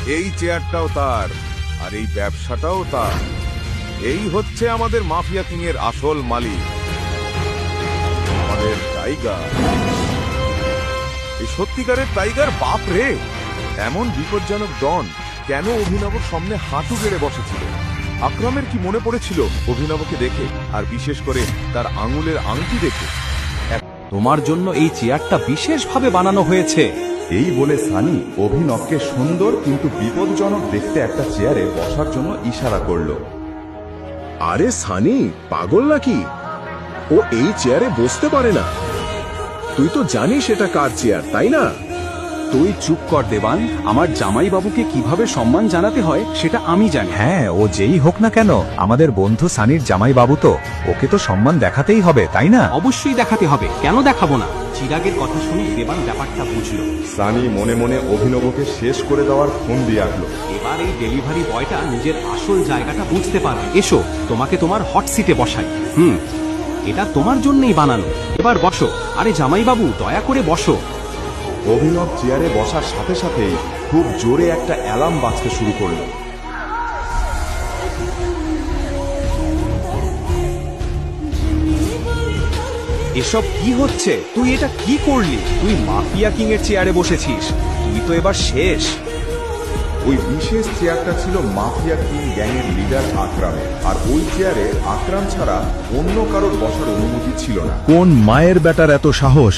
এই চেয়ারটাও তার, আর এই ব্যবসাটাও তার। এই হচ্ছে আমাদের মাফিয়া কিং এর আসল মালিক, আমাদের টাইগার। এই সত্যিকারের টাইগার বাপ রে! এমন বিপজ্জনক ডন কেন অভিনবর সামনে হাঁটু গেড়ে বসেছিল? আকরামের কি মনে পড়েছিল অভিনবকে দেখে, আর বিশেষ করে তার আঙুলের আংটি দেখে? তোমার জন্য এই চেয়ারটা বিশেষভাবে বানানো হয়েছে। এই বলে সানি অভিনবকে সুন্দর কিন্তু বিপজ্জনক দেখতে একটা চেয়ারে বসার জন্য ইশারা করলো। আরে সানি, পাগল নাকি? ও এই চেয়ারে বসতে পারে না। তুই তো জানিস এটা কার চেয়ার, তাই না? তুই চুপ কর দেবান। আমার জামাই বাবুকে কিভাবে সম্মান জানাতে হয় সেটা আমি জানি। হ্যাঁ, ও যেই হোক না কেন আমাদের বন্ধু সানির জামাই বাবু, তো ওকে তো সম্মান দেখাতেই হবে, তাই না? অবশ্যই দেখাতে হবে, কেন দেখাবো না? চিরাগের কথা শুনে দেবান ব্যাপারটা বুঝলো। সানি মনে মনে অভিনবকে শেষ করে দেওয়ার ফন্দি আঁকলো। এবার এই ডেলিভারি বয়টা নিজের আসল জায়গাটা বুঝতে পারবে। এসো, তোমাকে তোমার হট সিটে বসাই। এটা তোমার জন্যই বানানো। এবার বসো। আরে জামাই বাবু, দয়া করে বসো। অভিনব চেয়ারে বসার সাথে সাথেই খুব জোরে একটা অ্যালার্ম বাজতে শুরু করলো। এসব কি হচ্ছে? তুই এটা কি করলি? তুই মাফিয়া কিং এর চেয়ারে বসেছিস, তুই তো এবার শেষ। ওই বিশেষ চেয়ারটা ছিল মাফিয়া কিং গ্যাংয়ের লিডার আকরামের, আর ওই চেয়ারে আকরাম ছাড়া অন্য কারোর বসার অনুমতি ছিল না। কোন মায়ের বেটার এত সাহস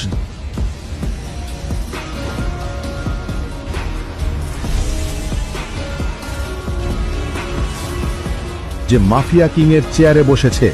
যে মাফিয়া কিং এর চেয়ারে বসেছে?